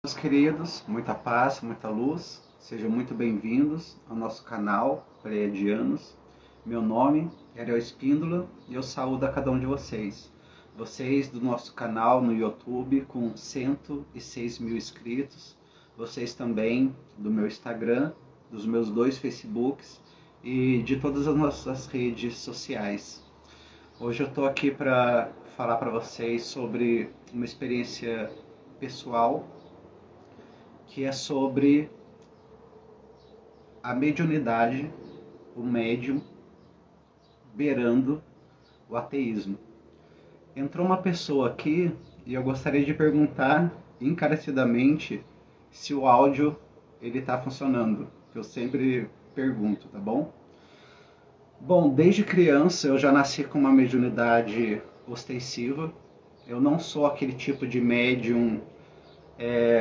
Meus queridos, muita paz, muita luz, sejam muito bem-vindos ao nosso canal Pleiadianos. Meu nome é Ariel Espíndola e eu saúdo a cada um de vocês. Vocês do nosso canal no YouTube com 106 mil inscritos, vocês também do meu Instagram, dos meus 2 Facebooks e de todas as nossas redes sociais. Hoje eu estou aqui para falar para vocês sobre uma experiência pessoal que é sobre a mediunidade, o médium beirando o ateísmo. Entrou uma pessoa aqui e eu gostaria de perguntar encarecidamente se o áudio ele está funcionando, que eu sempre pergunto, tá bom? Bom, desde criança eu já nasci com uma mediunidade ostensiva. Eu não sou aquele tipo de médium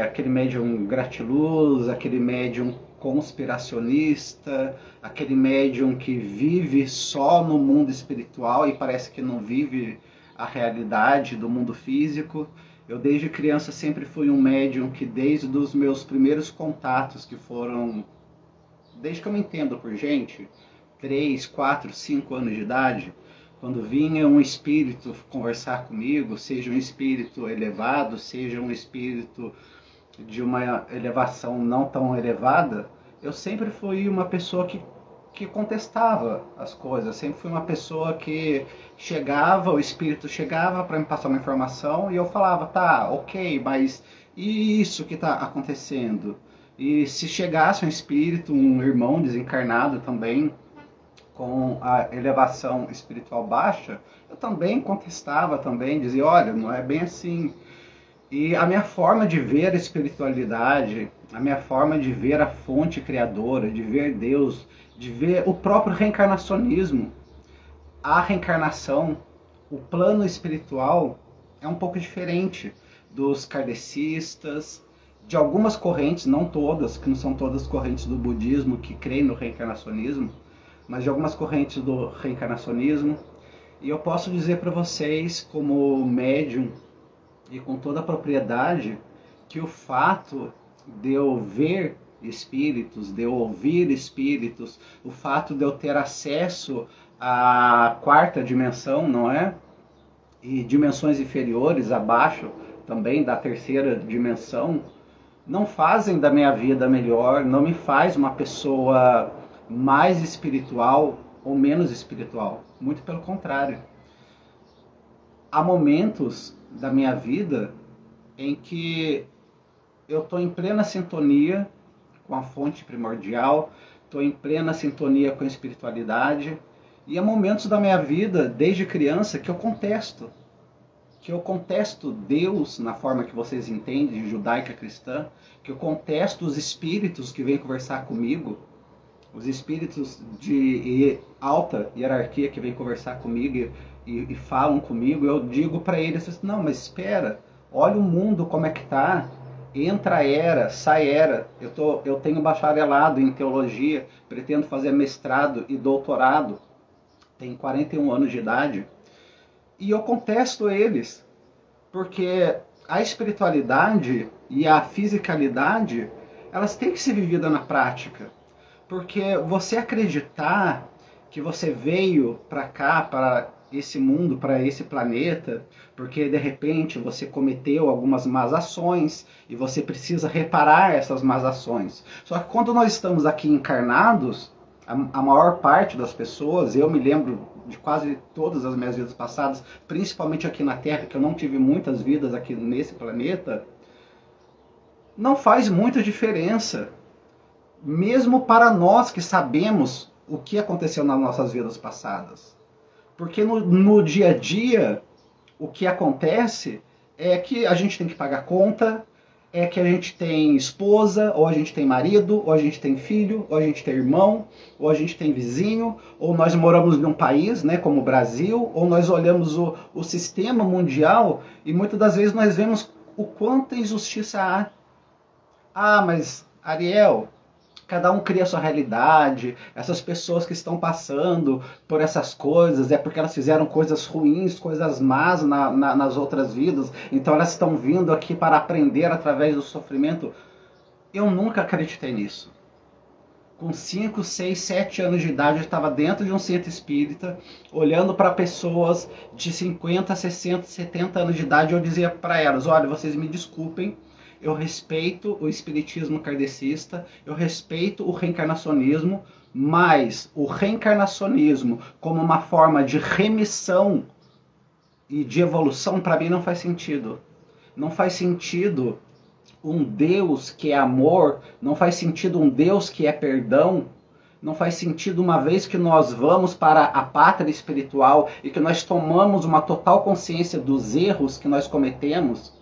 aquele médium gratiluz, aquele médium conspiracionista, aquele médium que vive só no mundo espiritual e parece que não vive a realidade do mundo físico. Eu desde criança sempre fui um médium que desde os meus primeiros contatos, que foram, desde que eu me entendo por gente, 3, 4, 5 anos de idade, quando vinha um espírito conversar comigo, seja um espírito elevado, seja um espírito de uma elevação não tão elevada, eu sempre fui uma pessoa que contestava as coisas, sempre fui uma pessoa que chegava, o espírito chegava para me passar uma informação e eu falava, tá, ok, mas e isso que está acontecendo? E se chegasse um espírito, um irmão desencarnado também, com a elevação espiritual baixa, eu também contestava, também dizia, olha, não é bem assim. E a minha forma de ver a espiritualidade, a minha forma de ver a fonte criadora, de ver Deus, de ver o próprio reencarnacionismo, a reencarnação, o plano espiritual é um pouco diferente dos kardecistas, de algumas correntes, não todas, que não são todas correntes do budismo que creem no reencarnacionismo, mas de algumas correntes do reencarnacionismo. E eu posso dizer para vocês, como médium e com toda a propriedade, que o fato de eu ver espíritos, de eu ouvir espíritos, o fato de eu ter acesso à quarta dimensão, não é? E dimensões inferiores, abaixo também da terceira dimensão, não fazem da minha vida melhor, não me faz uma pessoa mais espiritual ou menos espiritual. Muito pelo contrário. Há momentos da minha vida em que eu estou em plena sintonia com a fonte primordial, estou em plena sintonia com a espiritualidade, e há momentos da minha vida, desde criança, que eu contesto Deus na forma que vocês entendem, judaica cristã, que eu contesto os espíritos que vêm conversar comigo, os espíritos de alta hierarquia que vêm conversar comigo e falam comigo. Eu digo para eles, não, mas espera, olha o mundo como é que tá, entra era, sai era. Eu tenho bacharelado em teologia, pretendo fazer mestrado e doutorado, tenho 41 anos de idade, e eu contesto eles, porque a espiritualidade e a fisicalidade, elas têm que ser vividas na prática. Porque você acreditar que você veio para cá, para esse mundo, para esse planeta, porque de repente você cometeu algumas más ações e você precisa reparar essas más ações. Só que quando nós estamos aqui encarnados, a maior parte das pessoas, eu me lembro de quase todas as minhas vidas passadas, principalmente aqui na Terra, que eu não tive muitas vidas aqui nesse planeta, não faz muita diferença. Mesmo para nós que sabemos o que aconteceu nas nossas vidas passadas. Porque no dia a dia, o que acontece é que a gente tem que pagar conta, é que a gente tem esposa, ou a gente tem marido, ou a gente tem filho, ou a gente tem irmão, ou a gente tem vizinho, ou nós moramos num país, né, como o Brasil, ou nós olhamos o sistema mundial e muitas das vezes nós vemos o quanto injustiça há. Ah, mas Ariel, Cada um cria a sua realidade. Essas pessoas que estão passando por essas coisas é porque elas fizeram coisas ruins, coisas más nas outras vidas. Então elas estão vindo aqui para aprender através do sofrimento. Eu nunca acreditei nisso. Com 5, 6, 7 anos de idade, eu estava dentro de um centro espírita, olhando para pessoas de 50, 60, 70 anos de idade. Eu dizia para elas: olha, vocês me desculpem, eu respeito o espiritismo kardecista, eu respeito o reencarnacionismo, mas o reencarnacionismo como uma forma de remissão e de evolução, para mim, não faz sentido. Não faz sentido um Deus que é amor, não faz sentido um Deus que é perdão, não faz sentido, uma vez que nós vamos para a pátria espiritual e que nós tomamos uma total consciência dos erros que nós cometemos,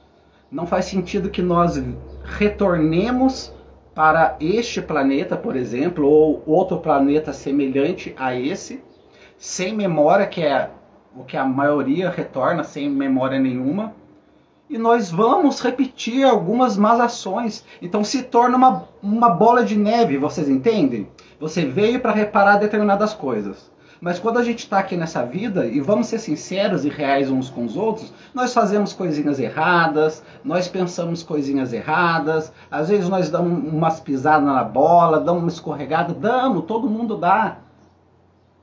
não faz sentido que nós retornemos para este planeta, por exemplo, ou outro planeta semelhante a esse, sem memória, que é o que a maioria retorna, sem memória nenhuma, e nós vamos repetir algumas más ações. Então se torna uma bola de neve, vocês entendem? Você veio para reparar determinadas coisas. Mas quando a gente está aqui nessa vida, e vamos ser sinceros e reais uns com os outros, nós fazemos coisinhas erradas, nós pensamos coisinhas erradas, às vezes nós damos umas pisadas na bola, damos uma escorregada, todo mundo dá.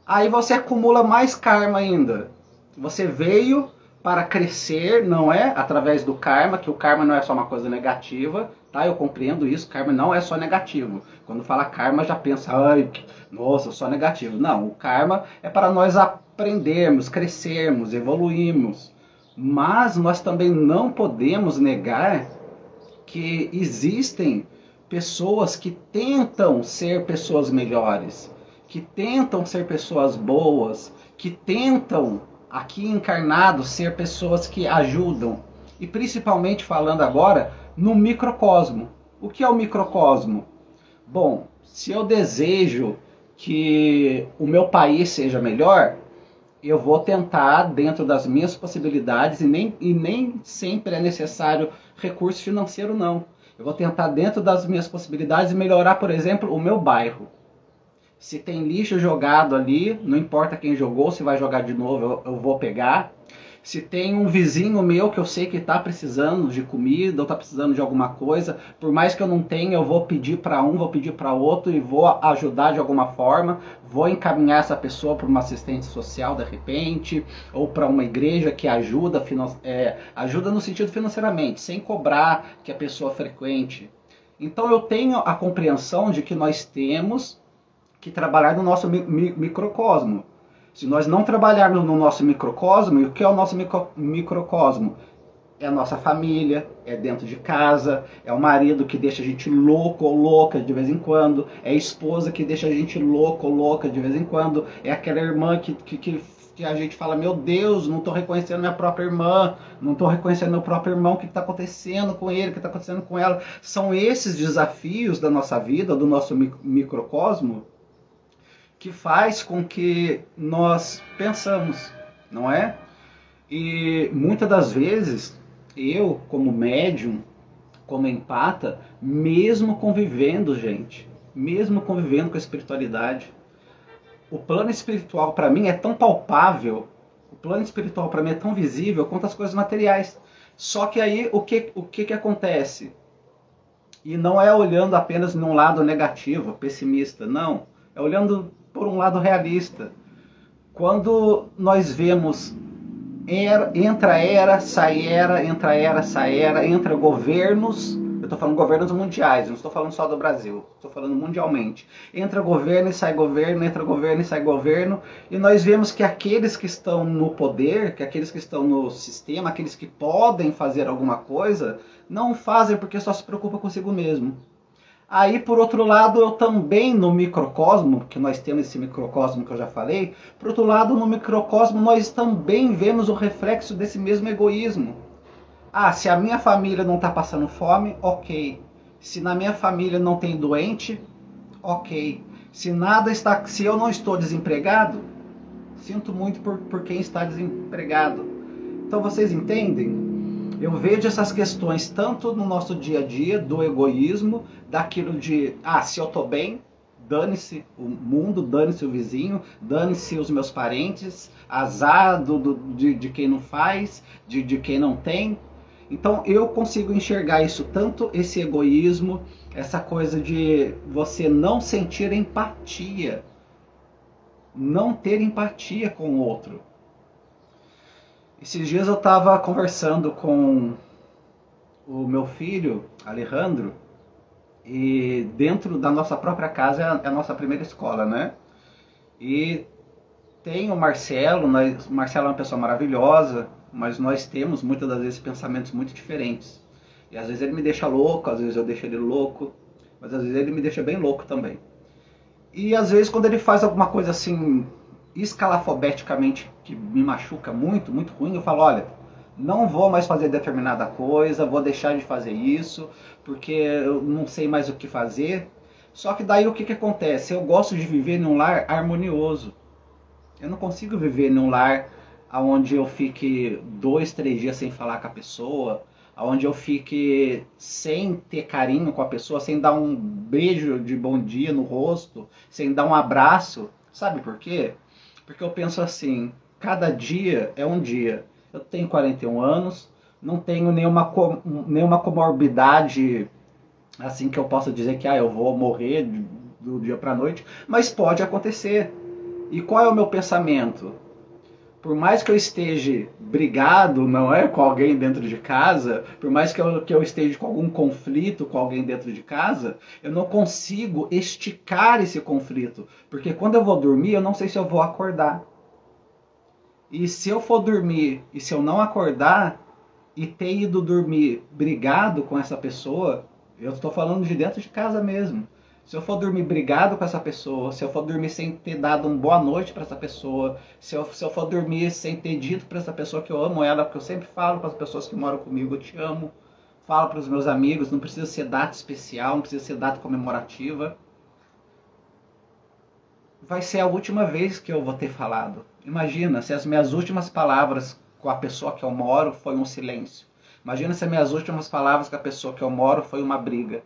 Aí você acumula mais karma ainda. Você veio para crescer, não é? Através do karma, que o karma não é só uma coisa negativa, tá? Eu compreendo isso, karma não é só negativo. Quando fala karma, já pensa, ai, nossa, só negativo. Não, o karma é para nós aprendermos, crescermos, evoluirmos. Mas nós também não podemos negar que existem pessoas que tentam ser pessoas melhores, que tentam ser pessoas boas, que tentam aqui encarnados ser pessoas que ajudam. E principalmente falando agora no microcosmo. O que é o microcosmo? Bom, se eu desejo que o meu país seja melhor, eu vou tentar, dentro das minhas possibilidades, e nem sempre é necessário recurso financeiro, não. Eu vou tentar, dentro das minhas possibilidades, melhorar, por exemplo, o meu bairro. Se tem lixo jogado ali, não importa quem jogou, se vai jogar de novo, eu vou pegar. Se tem um vizinho meu que eu sei que está precisando de comida ou está precisando de alguma coisa, por mais que eu não tenha, eu vou pedir para um, vou pedir para outro e vou ajudar de alguma forma. Vou encaminhar essa pessoa para uma assistente social de repente, ou para uma igreja que ajuda, ajuda no sentido financeiramente, sem cobrar que a pessoa frequente. Então eu tenho a compreensão de que nós temos que trabalhar no nosso microcosmo. Se nós não trabalharmos no nosso microcosmo, e o que é o nosso microcosmo? É a nossa família, é dentro de casa, é o marido que deixa a gente louco ou louca de vez em quando, é a esposa que deixa a gente louco ou louca de vez em quando, é aquela irmã que a gente fala, meu Deus, não estou reconhecendo minha própria irmã, não estou reconhecendo meu próprio irmão, o que está acontecendo com ele, o que está acontecendo com ela. São esses desafios da nossa vida, do nosso microcosmo, que faz com que nós pensamos, não é? E muitas das vezes, eu, como médium, como empata, mesmo convivendo, gente, mesmo convivendo com a espiritualidade, o plano espiritual para mim é tão palpável, o plano espiritual para mim é tão visível quanto as coisas materiais. Só que aí, o que acontece? E não é olhando apenas num lado negativo, pessimista, não. É olhando por um lado realista. Quando nós vemos entra era, sai era, entra era, sai era, entra governos, eu estou falando governos mundiais, não estou falando só do Brasil, estou falando mundialmente. Entra governo e sai governo, entra governo e sai governo, e nós vemos que aqueles que estão no poder, que aqueles que estão no sistema, aqueles que podem fazer alguma coisa, não fazem porque só se preocupam consigo mesmo. Aí, por outro lado, eu também no microcosmo, que nós temos esse microcosmo que eu já falei, por outro lado, no microcosmo, nós também vemos o reflexo desse mesmo egoísmo. Ah, se a minha família não está passando fome, ok. Se na minha família não tem doente, ok. Se eu não estou desempregado, sinto muito por quem está desempregado. Então vocês entendem? Eu vejo essas questões tanto no nosso dia a dia, do egoísmo, daquilo de, se eu tô bem, dane-se o mundo, dane-se o vizinho, dane-se os meus parentes, azar de quem não faz, de quem não tem. Então eu consigo enxergar isso, tanto esse egoísmo, essa coisa de você não sentir empatia, não ter empatia com o outro. Esses dias eu estava conversando com o meu filho, Alejandro, e dentro da nossa própria casa é a nossa primeira escola, né? E tem o Marcelo, o Marcelo é uma pessoa maravilhosa, mas nós temos muitas das vezes pensamentos muito diferentes. E às vezes ele me deixa louco, às vezes eu deixo ele louco, mas às vezes ele me deixa bem louco também. E às vezes quando ele faz alguma coisa assim, escalafobeticamente, que me machuca muito, muito ruim, eu falo, olha, não vou mais fazer determinada coisa, vou deixar de fazer isso, porque eu não sei mais o que fazer. Só que daí o que acontece? Eu gosto de viver num lar harmonioso. Eu não consigo viver num lar onde eu fique 2, 3 dias sem falar com a pessoa, onde eu fique sem ter carinho com a pessoa, sem dar um beijo de bom dia no rosto, sem dar um abraço. Sabe por quê? Porque eu penso assim, cada dia é um dia. Eu tenho 41 anos, não tenho nenhuma comorbidade assim que eu possa dizer que eu vou morrer do dia para a noite, mas pode acontecer. E qual é o meu pensamento? Por mais que eu esteja brigado, não é, com alguém dentro de casa, por mais que eu esteja com algum conflito com alguém dentro de casa, eu não consigo esticar esse conflito, porque quando eu vou dormir, eu não sei se eu vou acordar. E se eu for dormir e se eu não acordar e ter ido dormir brigado com essa pessoa, eu estou falando de dentro de casa mesmo. Se eu for dormir brigado com essa pessoa, se eu for dormir sem ter dado uma boa noite para essa pessoa, se eu for dormir sem ter dito para essa pessoa que eu amo ela, porque eu sempre falo para as pessoas que moram comigo, eu te amo, falo para os meus amigos, não precisa ser data especial, não precisa ser data comemorativa. Vai ser a última vez que eu vou ter falado. Imagina se as minhas últimas palavras com a pessoa que eu moro foi um silêncio. Imagina se as minhas últimas palavras com a pessoa que eu moro foi uma briga.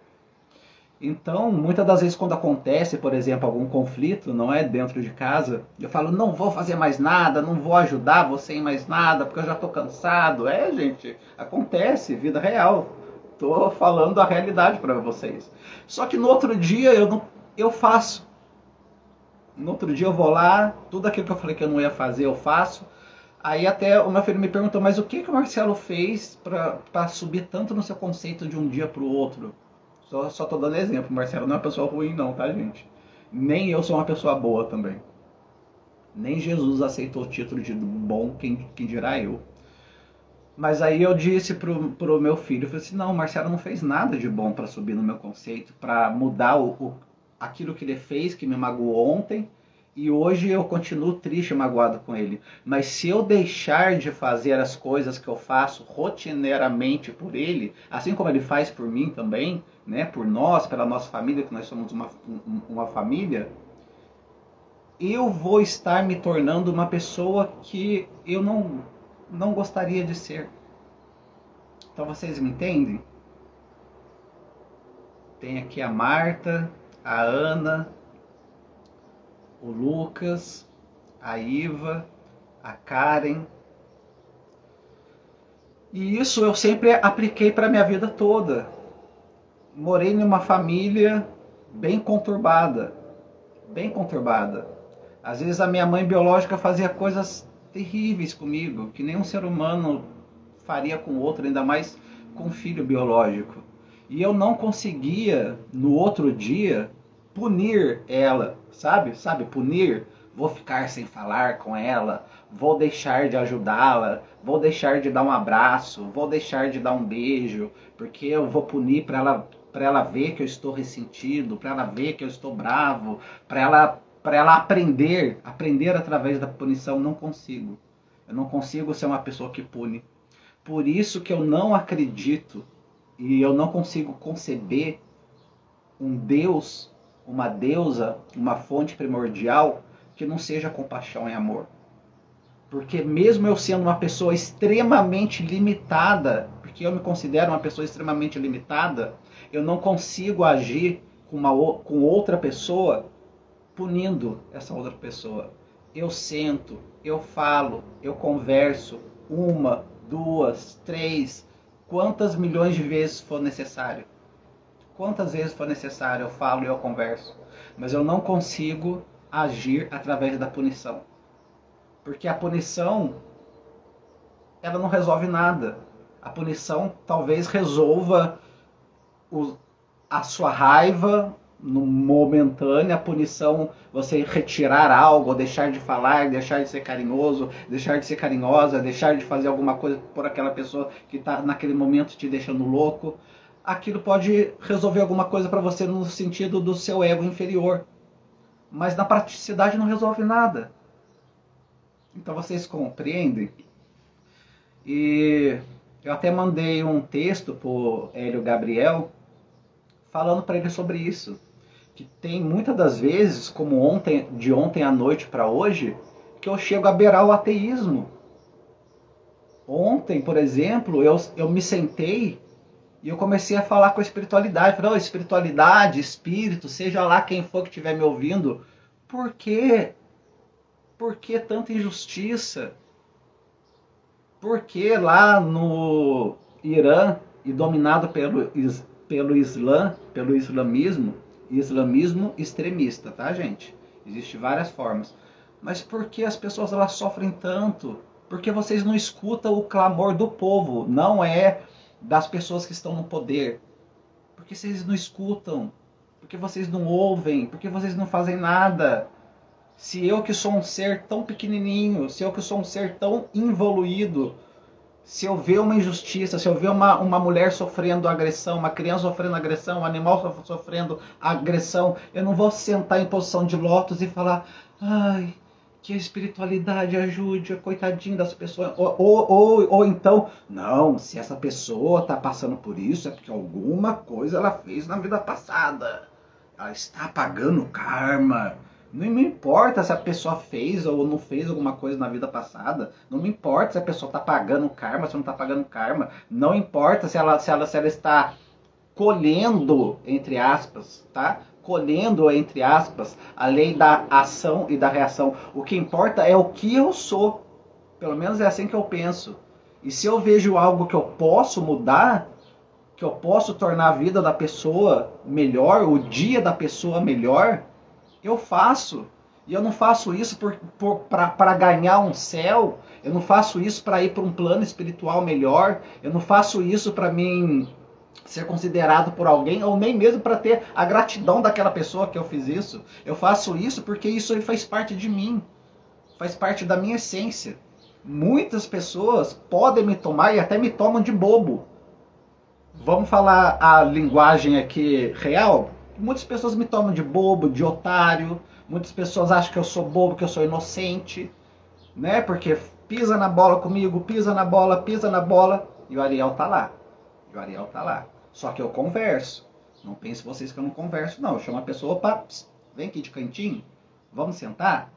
Então, muitas das vezes quando acontece, por exemplo, algum conflito, não é, dentro de casa, eu falo, não vou fazer mais nada, não vou ajudar você em mais nada, porque eu já estou cansado. Gente, acontece, vida real. Estou falando a realidade para vocês. Só que no outro dia eu faço. No outro dia eu vou lá, tudo aquilo que eu falei que eu não ia fazer, eu faço. Aí até o meu filho me perguntou, mas o que o Marcelo fez para subir tanto no seu conceito de um dia para o outro? Só tô dando exemplo, o Marcelo não é uma pessoa ruim não, tá, gente? Nem eu sou uma pessoa boa também. Nem Jesus aceitou o título de bom, quem dirá eu. Mas aí eu disse pro meu filho, eu falei assim, não, o Marcelo não fez nada de bom para subir no meu conceito, para mudar aquilo que ele fez, que me magoou ontem, e hoje eu continuo triste e magoado com ele. Mas se eu deixar de fazer as coisas que eu faço rotineiramente por ele, assim como ele faz por mim também, né, por nós, pela nossa família, que nós somos uma família, eu vou estar me tornando uma pessoa que eu não gostaria de ser. Então vocês me entendem? Tem aqui a Marta, a Ana, o Lucas, a Iva, a Karen. E isso eu sempre apliquei para a minha vida toda. Morei numa família bem conturbada. Bem conturbada. Às vezes a minha mãe biológica fazia coisas terríveis comigo, que nenhum ser humano faria com outro, ainda mais com um filho biológico. E eu não conseguia, no outro dia, punir ela, sabe? Punir. Vou ficar sem falar com ela, vou deixar de ajudá-la, vou deixar de dar um abraço, vou deixar de dar um beijo, porque eu vou punir para ela ver que eu estou ressentido, para ela ver que eu estou bravo, para ela aprender através da punição. Não consigo. Eu não consigo ser uma pessoa que pune. Por isso que eu não acredito e eu não consigo conceber um Deus, uma deusa, uma fonte primordial que não seja compaixão e amor. Porque mesmo eu sendo uma pessoa extremamente limitada, porque eu me considero uma pessoa extremamente limitada, eu não consigo agir com outra pessoa punindo essa outra pessoa. Eu sento, eu falo, eu converso, uma, duas, três, quantas milhões de vezes for necessário. Quantas vezes for necessário eu falo e eu converso. Mas eu não consigo agir através da punição. Porque a punição, ela não resolve nada. A punição talvez resolva a sua raiva no momentâneo, a punição, você retirar algo, deixar de falar, deixar de ser carinhoso, deixar de ser carinhosa, deixar de fazer alguma coisa por aquela pessoa que está naquele momento te deixando louco. Aquilo pode resolver alguma coisa para você no sentido do seu ego inferior. Mas na praticidade não resolve nada. Então vocês compreendem? E eu até mandei um texto para o Hélio Gabriel falando para ele sobre isso. Que tem muitas das vezes, como de ontem à noite para hoje, que eu chego a beirar o ateísmo. Ontem, por exemplo, eu me sentei e eu comecei a falar com a espiritualidade. Falei, espiritualidade, espírito, seja lá quem for que estiver me ouvindo, por quê? Por que tanta injustiça? Por que lá no Irã, e dominado pelo Islã, pelo islamismo extremista, tá, gente? Existem várias formas. Mas por que as pessoas elas sofrem tanto? Porque vocês não escutam o clamor do povo, não é das pessoas que estão no poder. Porque vocês não escutam, porque vocês não ouvem, porque vocês não fazem nada. Se eu que sou um ser tão pequenininho, se eu que sou um ser tão involuído, se eu ver uma injustiça, se eu ver uma mulher sofrendo agressão, uma criança sofrendo agressão, um animal sofrendo agressão, eu não vou sentar em posição de lótus e falar, ai, que a espiritualidade ajude a coitadinha das pessoas. Ou então, não, se essa pessoa está passando por isso, é porque alguma coisa ela fez na vida passada. Ela está pagando karma. Não me importa se a pessoa fez ou não fez alguma coisa na vida passada. Não me importa se a pessoa está pagando karma, se não está pagando karma. Não importa se ela está colhendo, entre aspas, tá? Colhendo, entre aspas, a lei da ação e da reação. O que importa é o que eu sou. Pelo menos é assim que eu penso. E se eu vejo algo que eu posso mudar, que eu posso tornar a vida da pessoa melhor, o dia da pessoa melhor, eu faço. E eu não faço isso para ganhar um céu. Eu não faço isso para ir para um plano espiritual melhor. Eu não faço isso para mim ser considerado por alguém, ou nem mesmo para ter a gratidão daquela pessoa que eu fiz isso. Eu faço isso porque isso faz parte de mim. Faz parte da minha essência. Muitas pessoas podem me tomar e até me tomam de bobo. Vamos falar a linguagem aqui real? Muitas pessoas me tomam de bobo, de otário. Muitas pessoas acham que eu sou bobo, que eu sou inocente, né? Porque pisa na bola comigo, pisa na bola, e o Ariel tá lá. E o Ariel tá lá. Só que eu converso. Não pense vocês que eu não converso, não. Eu chamo a pessoa, opa, vem aqui de cantinho, vamos sentar?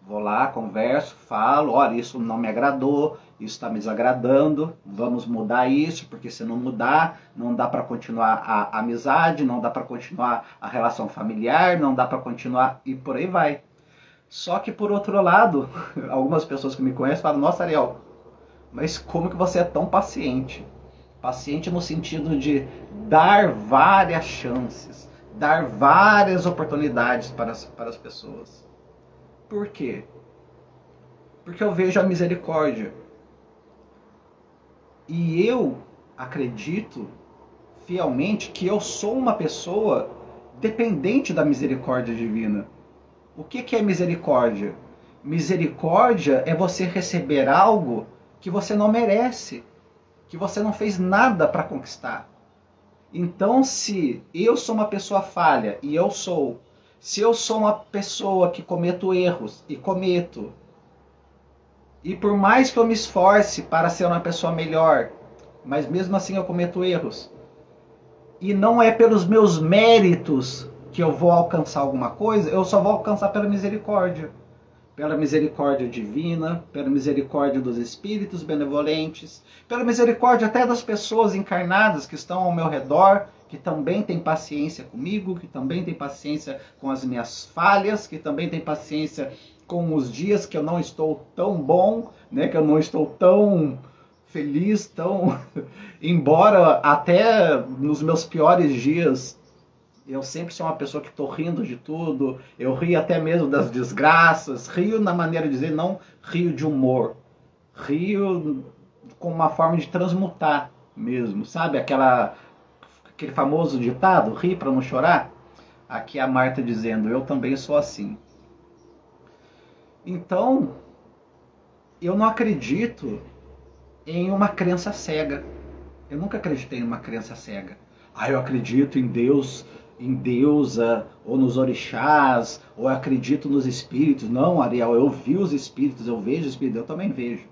Vou lá, converso, falo, olha, isso não me agradou, isso está me desagradando, vamos mudar isso, porque se não mudar, não dá para continuar a amizade, não dá para continuar a relação familiar, não dá para continuar e por aí vai. Só que por outro lado, algumas pessoas que me conhecem falam, nossa, Ariel, mas como que você é tão paciente? Paciente no sentido de dar várias chances, dar várias oportunidades para as pessoas. Por quê? Porque eu vejo a misericórdia. E eu acredito fielmente que eu sou uma pessoa dependente da misericórdia divina. O que é misericórdia? Misericórdia é você receber algo que você não merece, que você não fez nada para conquistar. Então, se eu sou uma pessoa falha, e eu sou, se eu sou uma pessoa que cometo erros, e cometo, e por mais que eu me esforce para ser uma pessoa melhor, mas mesmo assim eu cometo erros, e não é pelos meus méritos que eu vou alcançar alguma coisa, eu só vou alcançar pela misericórdia. pela misericórdia divina, pela misericórdia dos espíritos benevolentes, pela misericórdia até das pessoas encarnadas que estão ao meu redor, que também têm paciência comigo, que também têm paciência com as minhas falhas, que também têm paciência com os dias que eu não estou tão bom, né, que eu não estou tão feliz, tão... Embora até nos meus piores dias eu sempre sou uma pessoa que estou rindo de tudo, eu rio até mesmo das desgraças, rio na maneira de dizer, não rio de humor, rio com uma forma de transmutar mesmo, sabe? Aquele famoso ditado, ri para não chorar? Aqui a Marta dizendo, eu também sou assim. Então, eu não acredito em uma crença cega. Eu nunca acreditei em uma crença cega. Eu acredito em Deus, em deusa, ou nos orixás, ou eu acredito nos espíritos. Não, Ariel, eu vi os espíritos, eu vejo espíritos, eu também vejo.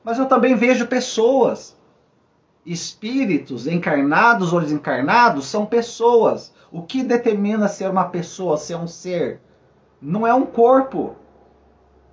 Mas eu também vejo pessoas. Espíritos, encarnados ou desencarnados, são pessoas. O que determina ser uma pessoa, ser um ser? Não é um corpo.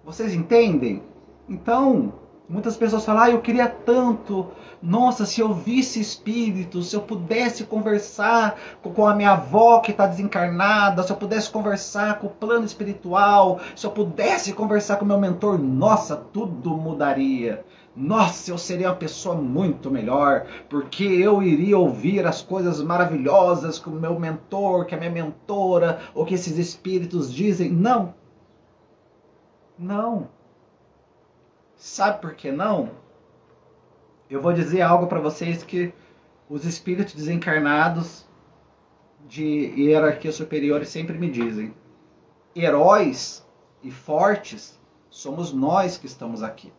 Vocês entendem? Então, muitas pessoas falam, eu queria tanto, nossa, se eu visse espíritos, se eu pudesse conversar com a minha avó que está desencarnada, se eu pudesse conversar com o plano espiritual, se eu pudesse conversar com o meu mentor, nossa, tudo mudaria. Nossa, eu seria uma pessoa muito melhor, porque eu iria ouvir as coisas maravilhosas que o meu mentor, que a minha mentora, ou que esses espíritos dizem. Não. Não. Sabe por que não? Eu vou dizer algo para vocês que os espíritos desencarnados de hierarquia superior sempre me dizem. Heróis e fortes somos nós que estamos aqui.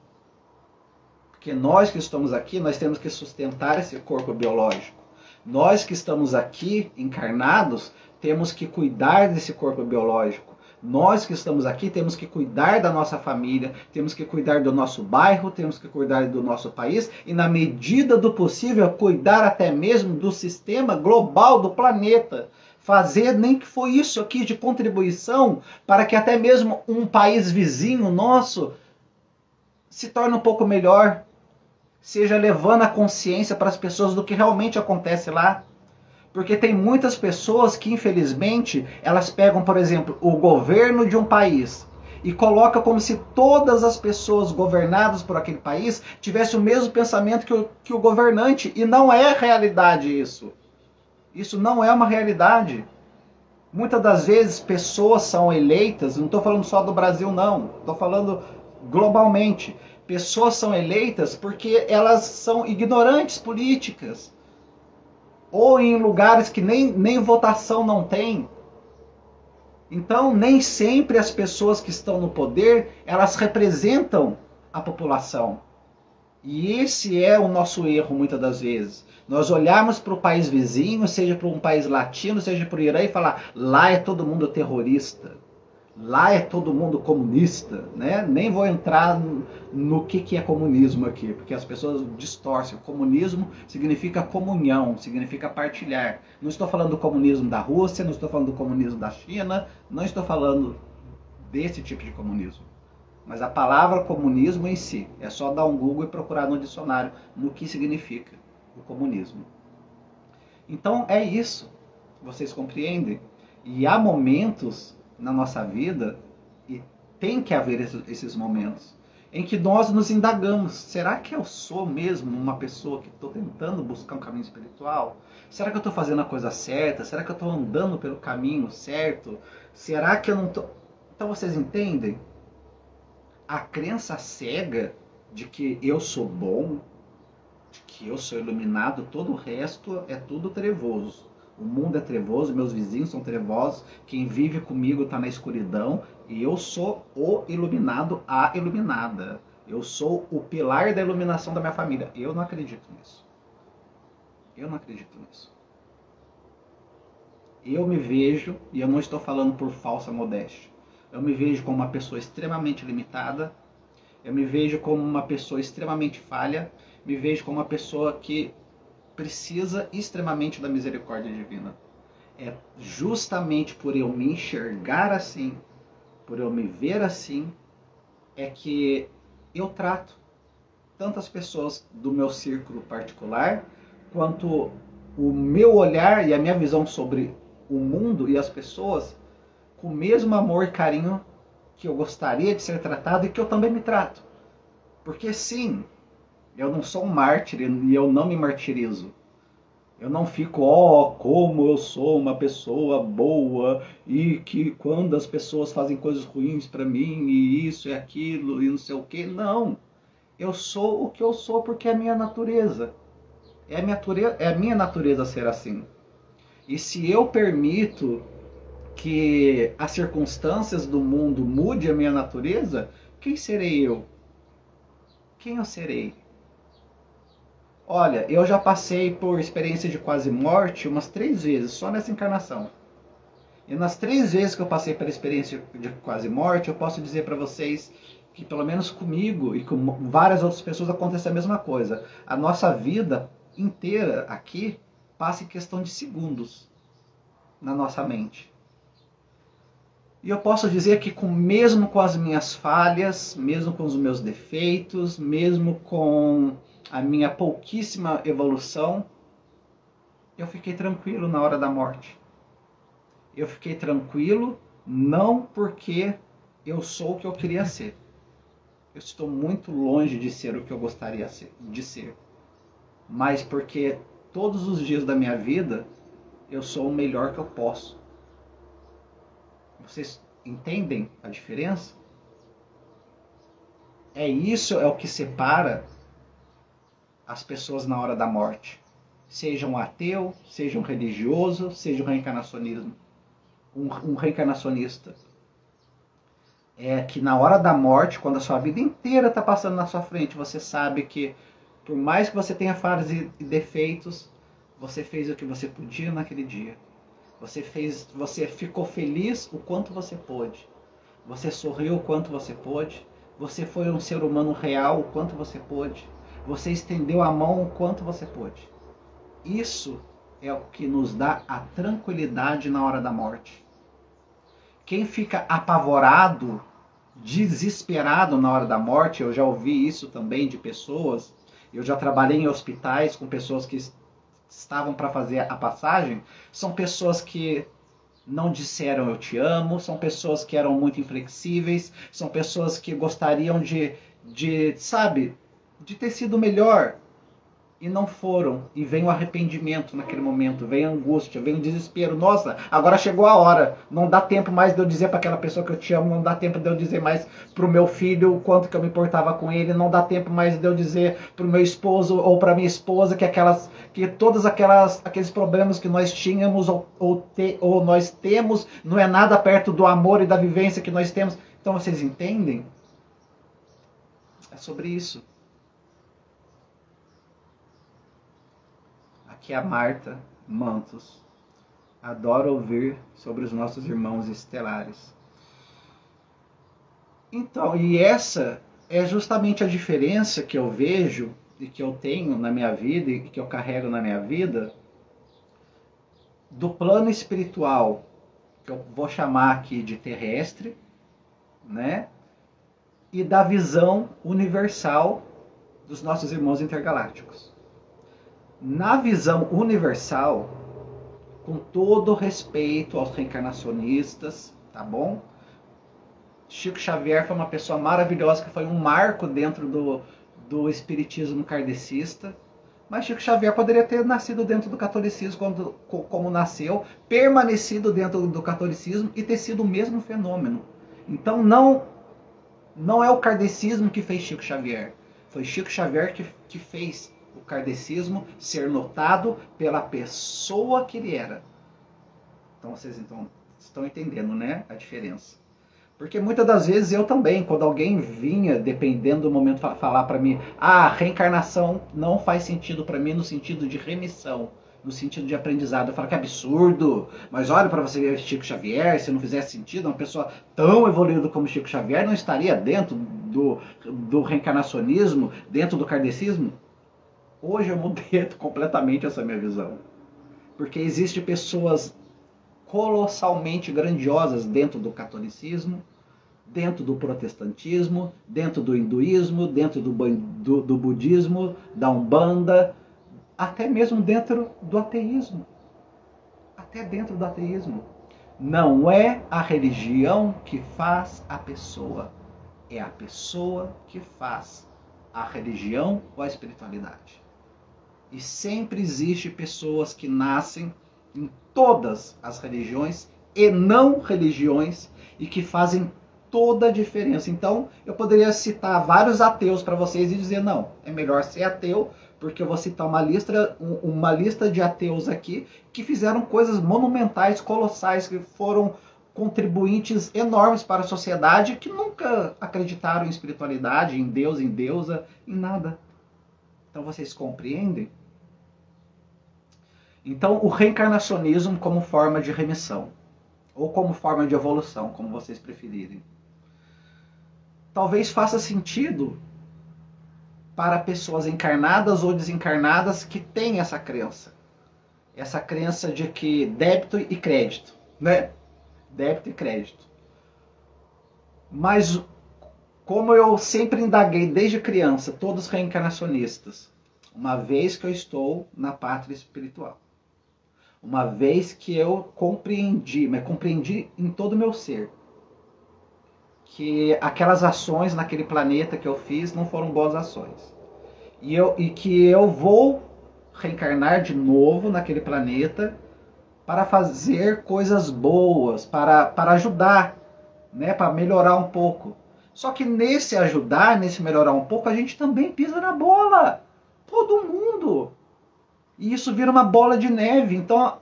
Porque nós que estamos aqui, nós temos que sustentar esse corpo biológico. Nós que estamos aqui encarnados, temos que cuidar desse corpo biológico. Nós que estamos aqui temos que cuidar da nossa família, temos que cuidar do nosso bairro, temos que cuidar do nosso país e, na medida do possível, cuidar até mesmo do sistema global do planeta. Fazer nem que foi isso aqui de contribuição para que até mesmo um país vizinho nosso se torne um pouco melhor, seja levando a consciência para as pessoas do que realmente acontece lá. Porque tem muitas pessoas que, infelizmente, elas pegam, por exemplo, o governo de um país e colocam como se todas as pessoas governadas por aquele país tivessem o mesmo pensamento que o governante. E não é realidade isso. Isso não é uma realidade. Muitas das vezes pessoas são eleitas, não estou falando só do Brasil não, estou falando globalmente. Pessoas são eleitas porque elas são ignorantes políticas. Ou em lugares que nem votação não tem. Então, nem sempre as pessoas que estão no poder, elas representam a população. E esse é o nosso erro, muitas das vezes. Nós olharmos para o país vizinho, seja para um país latino, seja para o Irã, e falar, lá é todo mundo terrorista. Lá é todo mundo comunista, né? Nem vou entrar no que é comunismo aqui, porque as pessoas distorcem. O comunismo significa comunhão, significa partilhar. Não estou falando do comunismo da Rússia, não estou falando do comunismo da China, não estou falando desse tipo de comunismo. Mas a palavra comunismo em si, é só dar um Google e procurar no dicionário no que significa o comunismo. Então é isso, vocês compreendem? E há momentos na nossa vida, e tem que haver esses momentos, em que nós nos indagamos, será que eu sou mesmo uma pessoa que estou tentando buscar um caminho espiritual? Será que eu estou fazendo a coisa certa? Será que eu estou andando pelo caminho certo? Será que eu não estou... Então vocês entendem? A crença cega de que eu sou bom, de que eu sou iluminado, todo o resto é tudo trevoso. O mundo é trevoso, meus vizinhos são trevosos, quem vive comigo está na escuridão e eu sou o iluminado, a iluminada. Eu sou o pilar da iluminação da minha família. Eu não acredito nisso. Eu não acredito nisso. Eu me vejo, e eu não estou falando por falsa modéstia, eu me vejo como uma pessoa extremamente limitada, eu me vejo como uma pessoa extremamente falha, me vejo como uma pessoa que precisa extremamente da misericórdia divina. É justamente por eu me enxergar assim por eu me ver assim, é que eu trato tanto as pessoas do meu círculo particular, quanto o meu olhar e a minha visão sobre o mundo e as pessoas com o mesmo amor e carinho que eu gostaria de ser tratado e que eu também me trato. Porque sim, eu não sou um mártir e eu não me martirizo. Eu não fico, como eu sou uma pessoa boa e que quando as pessoas fazem coisas ruins para mim e isso e aquilo e não sei o que. Não. Eu sou o que eu sou porque é a minha natureza. É a minha natureza ser assim. E se eu permito que as circunstâncias do mundo mude a minha natureza, quem serei eu? Quem eu serei? Olha, eu já passei por experiência de quase morte umas 3 vezes, só nessa encarnação. E nas 3 vezes que eu passei pela experiência de quase morte, eu posso dizer para vocês que pelo menos comigo e com várias outras pessoas acontece a mesma coisa. A nossa vida inteira aqui passa em questão de segundos na nossa mente. E eu posso dizer que mesmo com as minhas falhas, mesmo com os meus defeitos, mesmo com a minha pouquíssima evolução, eu fiquei tranquilo na hora da morte. Eu fiquei tranquilo não porque eu sou o que eu queria ser. Eu estou muito longe de ser o que eu gostaria de ser. Mas porque todos os dias da minha vida eu sou o melhor que eu posso. Vocês entendem a diferença? É o que separa as pessoas na hora da morte. Sejam ateu, sejam religioso, seja um reencarnacionismo. Um reencarnacionista. É que na hora da morte, quando a sua vida inteira está passando na sua frente, você sabe que por mais que você tenha falhas e defeitos, você fez o que você podia naquele dia. Você ficou feliz o quanto você pôde. Você sorriu o quanto você pôde. Você foi um ser humano real o quanto você pôde. Você estendeu a mão o quanto você pôde. Isso é o que nos dá a tranquilidade na hora da morte. Quem fica apavorado, desesperado na hora da morte, eu já ouvi isso também de pessoas, eu já trabalhei em hospitais com pessoas que estavam para fazer a passagem, são pessoas que não disseram eu te amo, são pessoas que eram muito inflexíveis, são pessoas que gostariam de ter sido melhor e não foram. E vem o arrependimento naquele momento, vem a angústia, vem o desespero. Nossa, agora chegou a hora, não dá tempo mais de eu dizer para aquela pessoa que eu te amo, não dá tempo de eu dizer mais para o meu filho o quanto que eu me importava com ele, não dá tempo mais de eu dizer para o meu esposo ou para minha esposa que todos aqueles problemas que nós tínhamos ou nós temos não é nada perto do amor e da vivência que nós temos. Então vocês entendem? É sobre isso. Aqui é a Marta Mantos. Adoro ouvir sobre os nossos irmãos estelares. Então, e essa é justamente a diferença que eu vejo e que eu tenho na minha vida e que eu carrego na minha vida do plano espiritual, que eu vou chamar aqui de terrestre, né? E da visão universal dos nossos irmãos intergalácticos. Na visão universal, com todo respeito aos reencarnacionistas, tá bom? Chico Xavier foi uma pessoa maravilhosa, que foi um marco dentro do espiritismo kardecista. Mas Chico Xavier poderia ter nascido dentro do catolicismo como nasceu, permanecido dentro do catolicismo e ter sido o mesmo fenômeno. Então não é o kardecismo que fez Chico Xavier. Foi Chico Xavier que fez o kardecismo ser notado pela pessoa que ele era. Então vocês estão entendendo, né, a diferença. Porque muitas das vezes eu também, quando alguém vinha, dependendo do momento, falar para mim, reencarnação não faz sentido para mim no sentido de remissão, no sentido de aprendizado. Eu falo que absurdo, mas olha para você ver Chico Xavier, se não fizesse sentido, uma pessoa tão evoluída como Chico Xavier não estaria dentro do reencarnacionismo, dentro do kardecismo. Hoje eu mudei completamente essa minha visão. Porque existem pessoas colossalmente grandiosas dentro do catolicismo, dentro do protestantismo, dentro do hinduísmo, dentro do budismo, da Umbanda, até mesmo dentro do ateísmo. Até dentro do ateísmo. Não é a religião que faz a pessoa, é a pessoa que faz a religião ou a espiritualidade. E sempre existe pessoas que nascem em todas as religiões e não religiões e que fazem toda a diferença. Então, eu poderia citar vários ateus para vocês e dizer, não, é melhor ser ateu, porque eu vou citar uma lista de ateus aqui que fizeram coisas monumentais, colossais, que foram contribuintes enormes para a sociedade, que nunca acreditaram em espiritualidade, em Deus, em deusa, em nada. Então vocês compreendem? Então o reencarnacionismo como forma de remissão, ou como forma de evolução, como vocês preferirem, talvez faça sentido para pessoas encarnadas ou desencarnadas que têm essa crença. Essa crença de que débito e crédito, né? Débito e crédito. Mas, como eu sempre indaguei desde criança, todos reencarnacionistas, uma vez que eu estou na pátria espiritual, uma vez que eu compreendi, mas compreendi em todo o meu ser, que aquelas ações naquele planeta que eu fiz não foram boas ações. E que eu vou reencarnar de novo naquele planeta para fazer coisas boas, para ajudar, né, para melhorar um pouco. Só que nesse ajudar, nesse melhorar um pouco, a gente também pisa na bola. Todo mundo. E isso vira uma bola de neve. Então,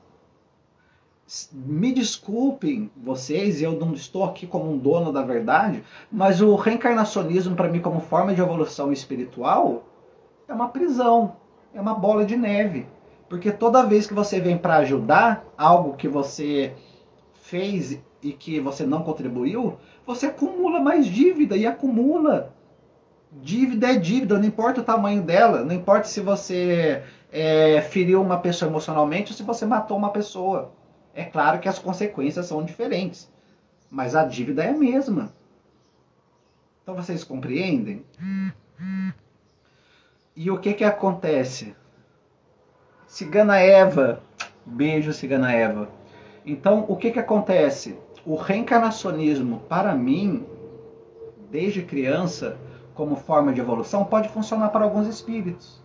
me desculpem vocês, eu não estou aqui como um dono da verdade, mas o reencarnacionismo, para mim, como forma de evolução espiritual, é uma prisão, é uma bola de neve. Porque toda vez que você vem para ajudar algo que você fez e que você não contribuiu, você acumula mais dívida e acumula. Dívida é dívida, não importa o tamanho dela, não importa se você feriu uma pessoa emocionalmente ou se você matou uma pessoa. É claro que as consequências são diferentes, mas a dívida é a mesma. Então vocês compreendem? E o que acontece? Cigana Eva, beijo Cigana Eva. Então o que acontece? O reencarnacionismo, para mim, desde criança, como forma de evolução, pode funcionar para alguns espíritos.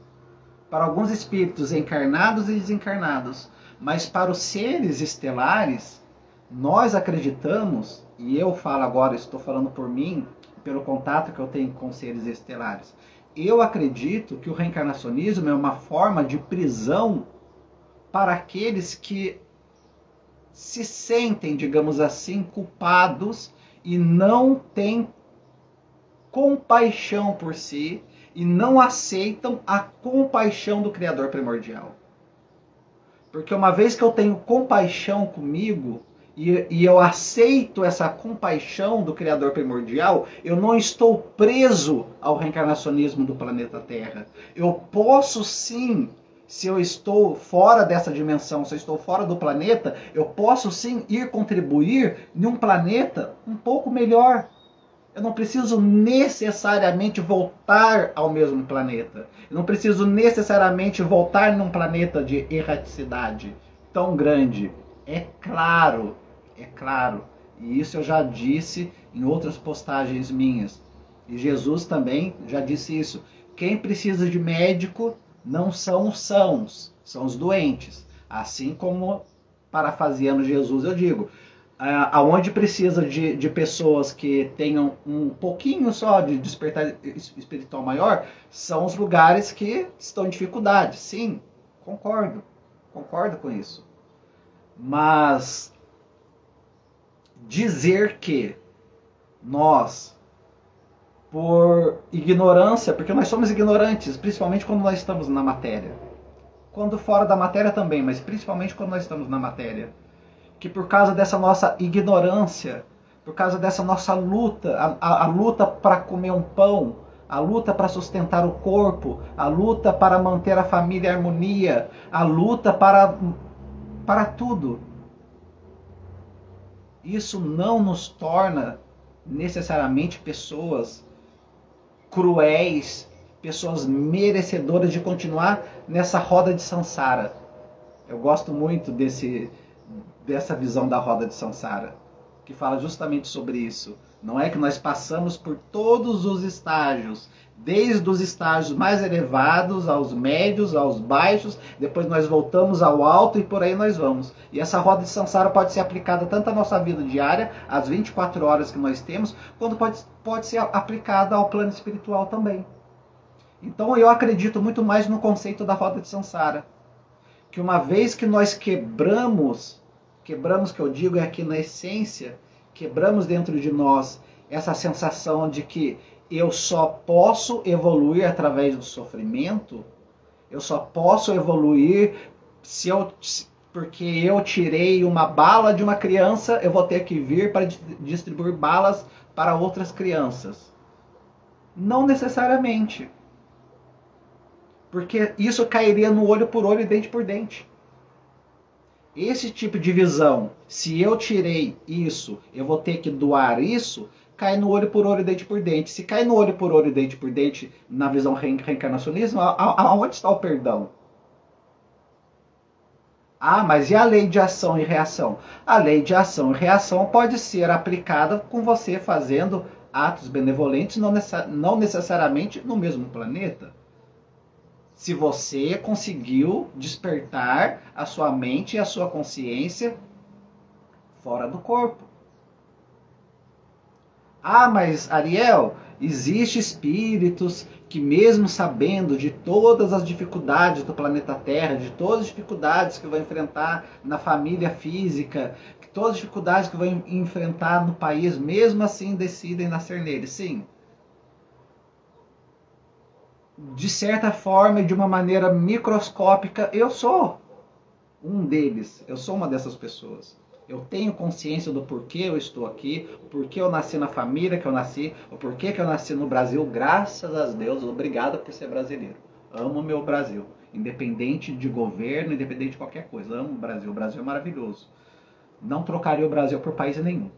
Para alguns espíritos encarnados e desencarnados. Mas para os seres estelares, nós acreditamos, e eu falo agora, estou falando por mim, pelo contato que eu tenho com seres estelares, eu acredito que o reencarnacionismo é uma forma de prisão para aqueles que se sentem, digamos assim, culpados e não têm compaixão por si e não aceitam a compaixão do Criador primordial. Porque uma vez que eu tenho compaixão comigo e eu aceito essa compaixão do Criador primordial, eu não estou preso ao reencarnacionismo do planeta Terra. Eu posso sim, se eu estou fora dessa dimensão, se eu estou fora do planeta, eu posso sim ir contribuir em um planeta um pouco melhor. Eu não preciso necessariamente voltar ao mesmo planeta. Eu não preciso necessariamente voltar num planeta de erraticidade tão grande. É claro. E isso eu já disse em outras postagens minhas. E Jesus também já disse isso. Quem precisa de médico não são os sãos, são os doentes. Assim como, parafraseando Jesus, eu digo, aonde precisa de pessoas que tenham um pouquinho só de despertar espiritual maior, são os lugares que estão em dificuldade. Sim, concordo com isso. Mas dizer que nós, por ignorância, porque nós somos ignorantes, principalmente quando nós estamos na matéria, quando fora da matéria também, mas principalmente quando nós estamos na matéria, que por causa dessa nossa ignorância, por causa dessa nossa luta, a luta para comer um pão, a luta para sustentar o corpo, a luta para manter a família em harmonia, a luta para tudo. Isso não nos torna necessariamente pessoas cruéis, pessoas merecedoras de continuar nessa roda de samsara. Eu gosto muito dessa visão da roda de samsara, que fala justamente sobre isso. Não é que nós passamos por todos os estágios, desde os estágios mais elevados, aos médios, aos baixos, depois nós voltamos ao alto e por aí nós vamos. E essa roda de samsara pode ser aplicada tanto à nossa vida diária, às 24 horas que nós temos, quanto pode ser aplicada ao plano espiritual também. Então eu acredito muito mais no conceito da roda de samsara, que uma vez que nós quebramos que eu digo é aqui na essência, quebramos dentro de nós essa sensação de que eu só posso evoluir através do sofrimento, eu só posso evoluir porque eu tirei uma bala de uma criança, eu vou ter que vir para distribuir balas para outras crianças. Não necessariamente. Porque isso cairia no olho por olho e dente por dente. Esse tipo de visão, se eu tirei isso, eu vou ter que doar isso, cai no olho por olho e dente por dente. Se cai no olho por olho e dente por dente na visão reencarnacionismo, aonde está o perdão? Ah, mas e a lei de ação e reação? A lei de ação e reação pode ser aplicada com você fazendo atos benevolentes, não necessariamente no mesmo planeta. Se você conseguiu despertar a sua mente e a sua consciência fora do corpo. Ah, mas Ariel, existem espíritos que mesmo sabendo de todas as dificuldades do planeta Terra, de todas as dificuldades que vão enfrentar na família física, todas as dificuldades que vão enfrentar no país, mesmo assim decidem nascer nele. Sim. De certa forma e de uma maneira microscópica, eu sou um deles. Eu sou uma dessas pessoas. Eu tenho consciência do porquê eu estou aqui, o porquê eu nasci na família que eu nasci, o porquê que eu nasci no Brasil. Graças a Deus, obrigado por ser brasileiro. Amo o meu Brasil. Independente de governo, independente de qualquer coisa. Amo o Brasil. O Brasil é maravilhoso. Não trocaria o Brasil por país nenhum.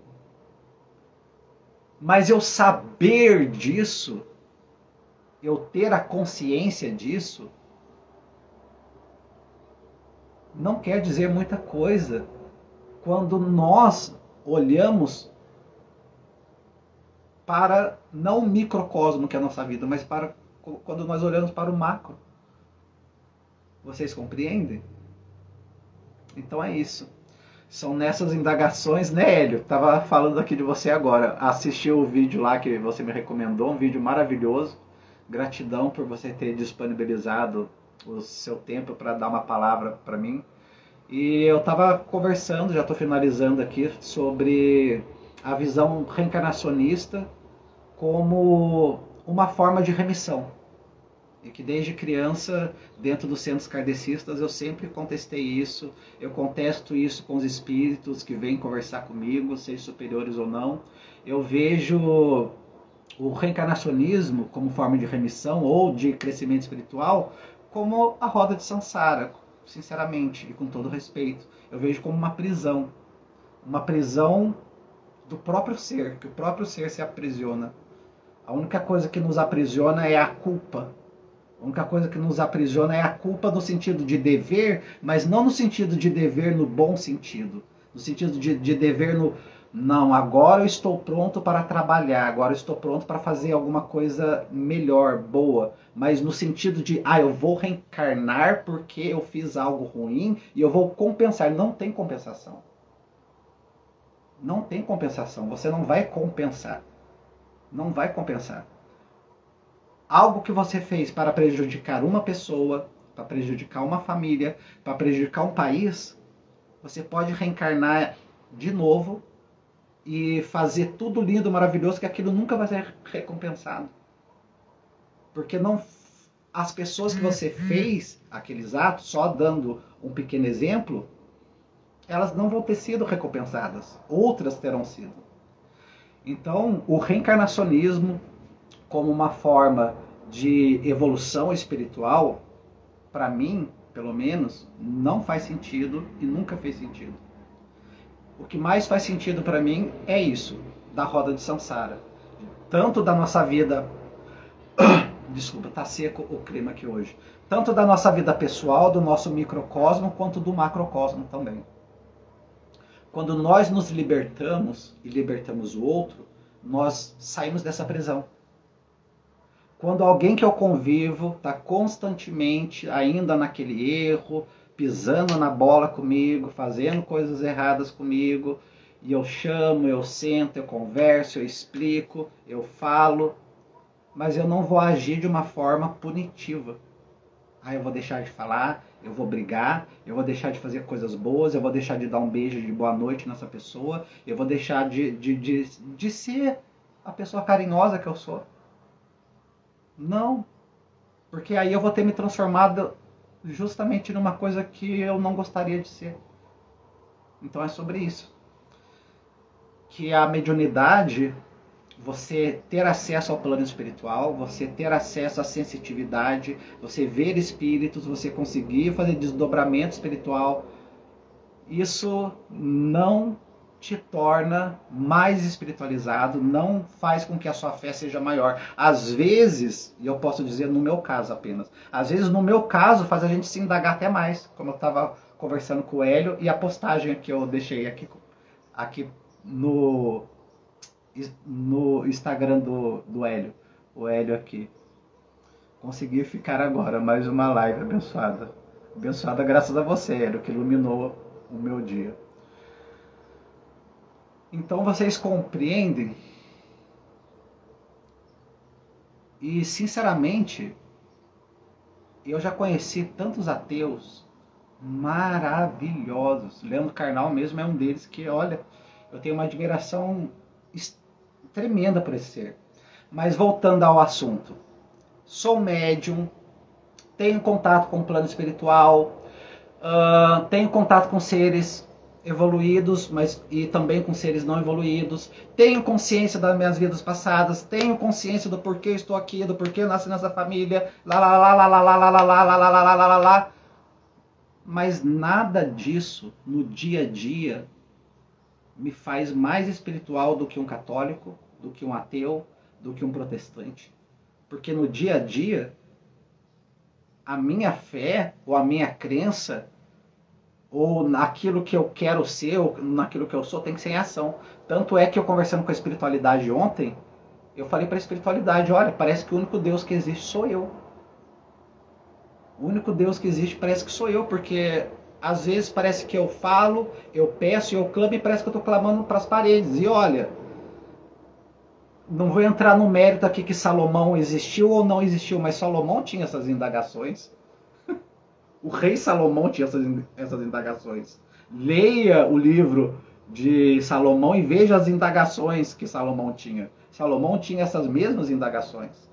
Mas eu saber disso, eu ter a consciência disso, não quer dizer muita coisa quando nós olhamos para não o microcosmo que é a nossa vida, mas quando nós olhamos para o macro. Vocês compreendem? Então é isso. São nessas indagações, né, Hélio? Estava falando aqui de você agora. Assisti o vídeo lá que você me recomendou, um vídeo maravilhoso. Gratidão por você ter disponibilizado o seu tempo para dar uma palavra para mim. E eu estava conversando, já estou finalizando aqui, sobre a visão reencarnacionista como uma forma de remissão. E que desde criança, dentro dos centros kardecistas, eu sempre contestei isso. Eu contesto isso com os espíritos que vêm conversar comigo, sejam superiores ou não. Eu vejo o reencarnacionismo como forma de remissão ou de crescimento espiritual como a roda de samsara, sinceramente e com todo respeito. Eu vejo como uma prisão do próprio ser, que o próprio ser se aprisiona. A única coisa que nos aprisiona é a culpa. A única coisa que nos aprisiona é a culpa no sentido de dever, mas não no sentido de dever no bom sentido. No sentido de dever no... Não, agora eu estou pronto para trabalhar, agora eu estou pronto para fazer alguma coisa melhor, boa. Mas no sentido de, eu vou reencarnar porque eu fiz algo ruim e eu vou compensar. Não tem compensação. Não tem compensação. Você não vai compensar. Não vai compensar. Algo que você fez para prejudicar uma pessoa, para prejudicar uma família, para prejudicar um país, você pode reencarnar de novo e fazer tudo lindo, maravilhoso, que aquilo nunca vai ser recompensado. Porque não, as pessoas que você fez aqueles atos, só dando um pequeno exemplo, elas não vão ter sido recompensadas. Outras terão sido. Então, o reencarnacionismo, como uma forma de evolução espiritual, para mim, pelo menos, não faz sentido e nunca fez sentido. O que mais faz sentido para mim é isso. da roda de samsara. Tanto da nossa vida... Desculpa, tá seco o clima aqui hoje. Tanto da nossa vida pessoal, do nosso microcosmo, quanto do macrocosmo também. Quando nós nos libertamos e libertamos o outro, nós saímos dessa prisão. Quando alguém que eu convivo está constantemente ainda naquele erro, pisando na bola comigo, fazendo coisas erradas comigo, e eu chamo, eu sento, eu converso, eu explico, eu falo, mas eu não vou agir de uma forma punitiva. Eu vou deixar de falar, eu vou brigar, eu vou deixar de fazer coisas boas, eu vou deixar de dar um beijo de boa noite nessa pessoa, eu vou deixar de ser a pessoa carinhosa que eu sou. Não, porque aí eu vou ter me transformado justamente numa coisa que eu não gostaria de ser. Então é sobre isso. Que a mediunidade, você ter acesso ao plano espiritual, você ter acesso à sensitividade, você ver espíritos, você conseguir fazer desdobramento espiritual, isso não te torna mais espiritualizado, não faz com que a sua fé seja maior. Às vezes, e eu posso dizer no meu caso apenas, às vezes no meu caso faz a gente se indagar até mais, como eu estava conversando com o Hélio, e a postagem que eu deixei aqui no Instagram do Hélio, o Hélio aqui. Consegui ficar agora, mais uma live abençoada. Abençoada graças a você, Hélio, que iluminou o meu dia. Então vocês compreendem? E sinceramente, eu já conheci tantos ateus maravilhosos. Leandro Carnal mesmo é um deles que, olha, eu tenho uma admiração tremenda por esse ser. Mas voltando ao assunto, sou médium, tenho contato com o plano espiritual, tenho contato com seres evoluídos, mas e também com seres não evoluídos, tenho consciência das minhas vidas passadas, tenho consciência do porquê eu estou aqui, do porquê eu nasci nessa família, mas nada disso no dia a dia me faz mais espiritual do que um católico, do que um ateu, do que um protestante. Porque no dia a dia, a minha fé ou a minha crença, ou naquilo que eu quero ser, ou naquilo que eu sou, tem que ser em ação. Tanto é que eu conversando com a espiritualidade ontem, eu falei para a espiritualidade, olha, parece que o único Deus que existe sou eu. O único Deus que existe parece que sou eu, porque às vezes parece que eu falo, eu peço, eu clamo e parece que eu estou clamando para as paredes. E olha, não vou entrar no mérito aqui que Salomão existiu ou não existiu, mas Salomão tinha essas indagações. O rei Salomão tinha essas indagações. Leia o livro de Salomão e veja as indagações que Salomão tinha. Salomão tinha essas mesmas indagações.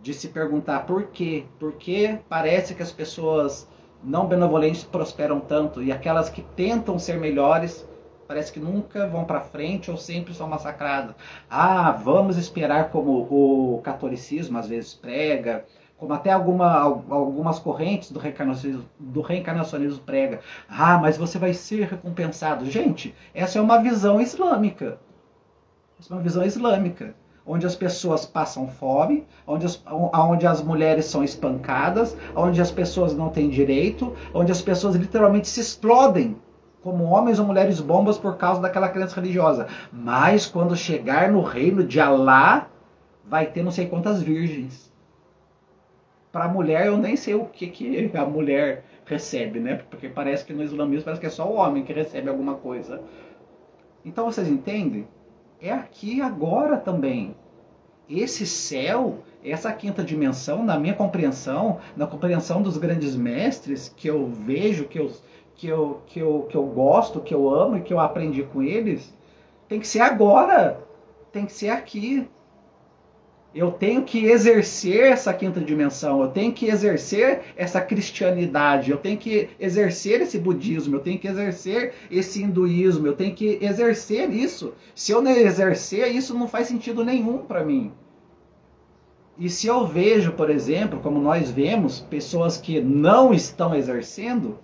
De se perguntar por quê. Por que parece que as pessoas não benevolentes prosperam tanto e aquelas que tentam ser melhores parece que nunca vão para frente ou sempre são massacradas. Vamos esperar, como o catolicismo às vezes prega, como até algumas correntes do reencarnacionismo prega. Mas você vai ser recompensado. Gente, essa é uma visão islâmica. Essa é uma visão islâmica. Onde as pessoas passam fome, onde as mulheres são espancadas, onde as pessoas não têm direito, onde as pessoas literalmente se explodem como homens ou mulheres bombas por causa daquela crença religiosa. Mas quando chegar no reino de Alá, vai ter não sei quantas virgens. Para a mulher, eu nem sei o que a mulher recebe, né? Porque parece que no islamismo parece que é só o homem que recebe alguma coisa. Então vocês entendem? É aqui agora também. Esse céu, essa quinta dimensão, na minha compreensão, na compreensão dos grandes mestres que eu vejo, que eu gosto, que eu amo e que eu aprendi com eles, tem que ser agora. Tem que ser aqui. Eu tenho que exercer essa quinta dimensão, eu tenho que exercer essa cristianidade, eu tenho que exercer esse budismo, eu tenho que exercer esse hinduísmo, eu tenho que exercer isso. Se eu não exercer, isso não faz sentido nenhum para mim. E se eu vejo, por exemplo, como nós vemos, pessoas que não estão exercendo,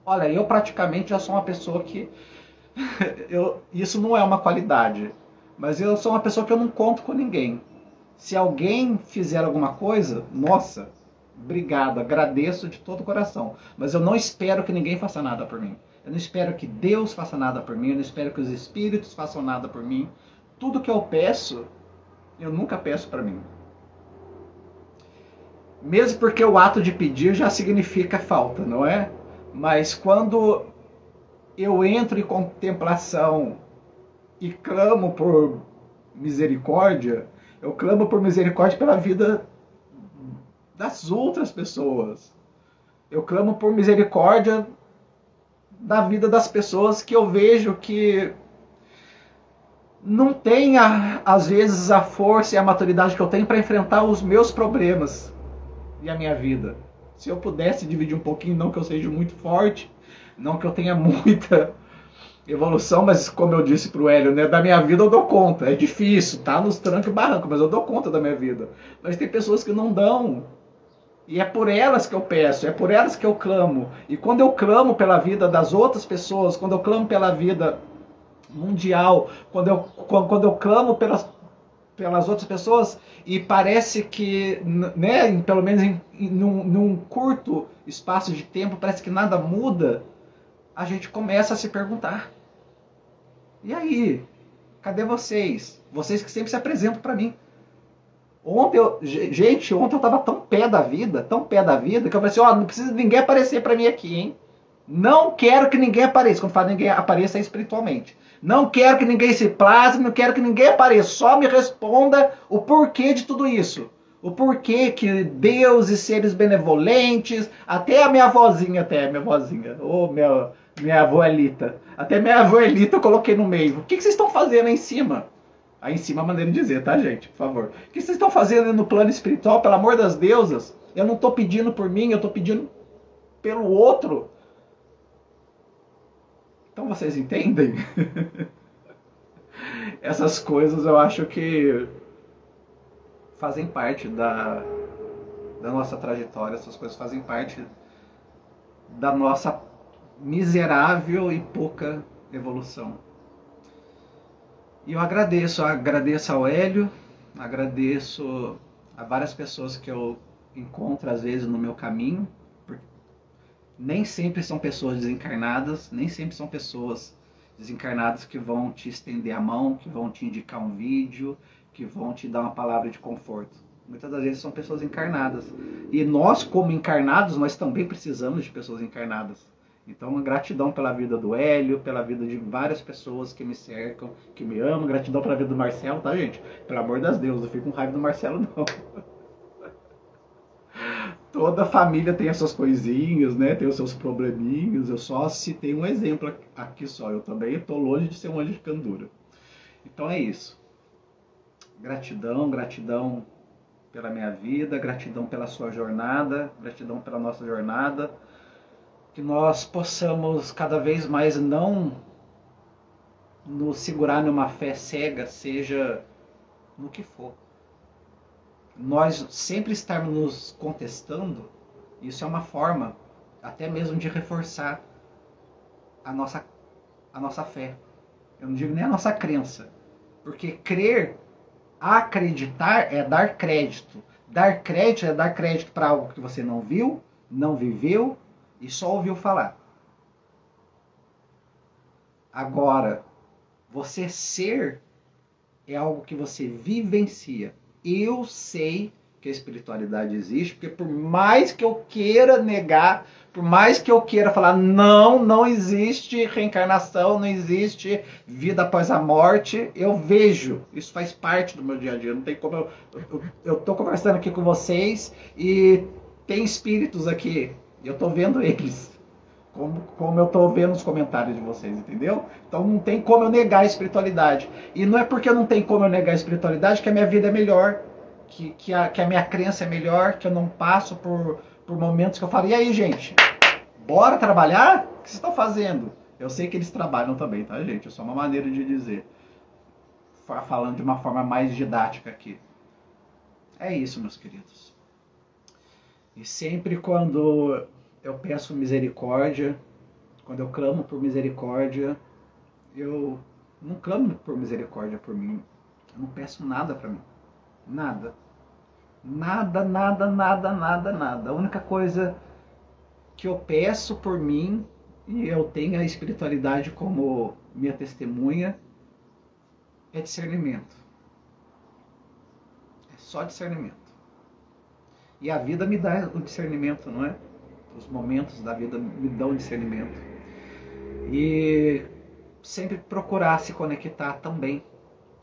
olha, eu praticamente já sou uma pessoa que Isso não é uma qualidade, mas eu sou uma pessoa que eu não conto com ninguém. Se alguém fizer alguma coisa, nossa, obrigado, agradeço de todo o coração. Mas eu não espero que ninguém faça nada por mim. Eu não espero que Deus faça nada por mim. Eu não espero que os espíritos façam nada por mim. Tudo que eu peço, eu nunca peço para mim. Mesmo porque o ato de pedir já significa falta, não é? Mas quando eu entro em contemplação e clamo por misericórdia, eu clamo por misericórdia pela vida das outras pessoas. Eu clamo por misericórdia da vida das pessoas que eu vejo que não tem, às vezes, a força e a maturidade que eu tenho para enfrentar os meus problemas e a minha vida. Se eu pudesse dividir um pouquinho, não que eu seja muito forte, não que eu tenha muita evolução, mas como eu disse pro Hélio, né, da minha vida eu dou conta. É difícil, tá nos trancos e barrancos, mas eu dou conta da minha vida. Mas tem pessoas que não dão. E é por elas que eu peço, é por elas que eu clamo. E quando eu clamo pela vida das outras pessoas, quando eu clamo pela vida mundial, quando eu clamo pelas outras pessoas, e parece que, né, pelo menos num curto espaço de tempo, parece que nada muda, a gente começa a se perguntar: e aí? Cadê vocês? Vocês que sempre se apresentam para mim. Ontem eu tava tão pé da vida, que eu falei assim: ó, não precisa ninguém aparecer para mim aqui, hein? Não quero que ninguém apareça. Quando falo ninguém apareça, é espiritualmente. Não quero que ninguém se plasme, não quero que ninguém apareça. Só me responda o porquê de tudo isso. O porquê que Deus e seres benevolentes, até a minha avózinha, minha avóelita. Até minha avóelita eu coloquei no meio. O que vocês estão fazendo aí em cima? Aí em cima é a maneira de dizer, tá, gente? Por favor. O que vocês estão fazendo no plano espiritual, pelo amor das deusas? Eu não estou pedindo por mim, eu estou pedindo pelo outro. Então vocês entendem? Essas coisas eu acho que fazem parte da nossa trajetória, essas coisas fazem parte da nossa miserável e pouca evolução. E eu agradeço ao Hélio, agradeço a várias pessoas que eu encontro às vezes no meu caminho. Nem sempre são pessoas desencarnadas, nem sempre são pessoas desencarnadas que vão te estender a mão, que vão te indicar um vídeo, que vão te dar uma palavra de conforto. Muitas das vezes são pessoas encarnadas. E nós, como encarnados, nós também precisamos de pessoas encarnadas. Então, gratidão pela vida do Hélio, pela vida de várias pessoas que me cercam, que me amam. Gratidão pela vida do Marcelo, tá, gente? Pelo amor das Deus, não fico com raiva do Marcelo, não. Toda família tem as suas coisinhas, né? Tem os seus probleminhas. Eu só citei um exemplo aqui só. Eu também estou longe de ser um anjo de candura. Então é isso. Gratidão pela minha vida, gratidão pela sua jornada, gratidão pela nossa jornada. Que nós possamos cada vez mais não nos segurar numa fé cega, seja no que for. Nós sempre estarmos nos contestando, isso é uma forma até mesmo de reforçar a nossa fé. Eu não digo nem a nossa crença, porque acreditar é dar crédito. Dar crédito é dar crédito para algo que você não viu, não viveu e só ouviu falar. Agora, você ser é algo que você vivencia. Eu sei que a espiritualidade existe, porque por mais que eu queira negar, por mais que eu queira falar, não existe reencarnação, não existe vida após a morte, eu vejo, isso faz parte do meu dia a dia, não tem como eu tô conversando aqui com vocês e tem espíritos aqui, eu tô vendo eles, como eu tô vendo os comentários de vocês, entendeu? Então não tem como eu negar a espiritualidade. E não é porque não tem como eu negar a espiritualidade que a minha vida é melhor, que a minha crença é melhor, que eu não passo por momentos que eu falo, e aí, gente, bora trabalhar? O que vocês estão fazendo? Eu sei que eles trabalham também, tá, gente? É só uma maneira de dizer. Falando de uma forma mais didática aqui. É isso, meus queridos. E sempre quando eu peço misericórdia, quando eu clamo por misericórdia, Eu não clamo por misericórdia por mim. Eu não peço nada para mim. Nada. Nada, nada, nada, nada, nada. A única coisa que eu peço por mim, e eu tenho a espiritualidade como minha testemunha, é discernimento. É só discernimento. E a vida me dá o discernimento, não é? Os momentos da vida me dão discernimento. E sempre procurar se conectar também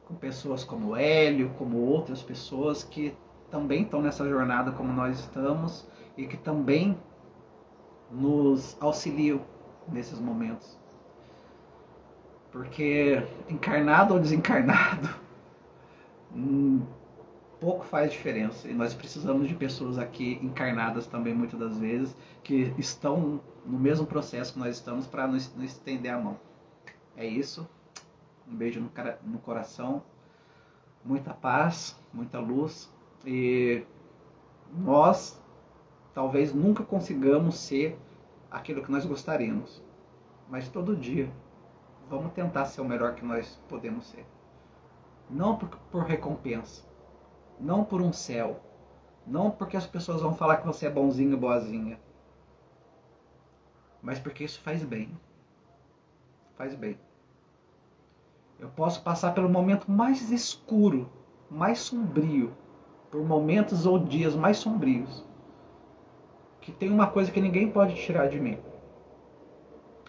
com pessoas como o Hélio, como outras pessoas que também estão nessa jornada como nós estamos e que também nos auxiliam nesses momentos. Porque encarnado ou desencarnado, pouco faz diferença. E nós precisamos de pessoas aqui encarnadas também, muitas das vezes, que estão no mesmo processo que nós estamos, para nos estender a mão. É isso. Um beijo no coração. Muita paz, muita luz. E nós talvez nunca consigamos ser aquilo que nós gostaríamos. Mas todo dia vamos tentar ser o melhor que nós podemos ser. Não por recompensa. Não por um céu. Não porque as pessoas vão falar que você é bonzinho ou boazinha. Mas porque isso faz bem. Faz bem. Eu posso passar pelo momento mais escuro, mais sombrio, por momentos ou dias mais sombrios, que tem uma coisa que ninguém pode tirar de mim: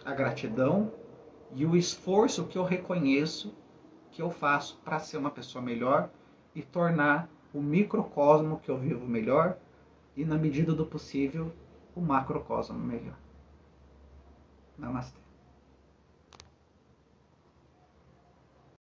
a gratidão e o esforço que eu reconheço que eu faço para ser uma pessoa melhor e tornar o microcosmo que eu vivo melhor e, na medida do possível, o macrocosmo melhor. Namastê.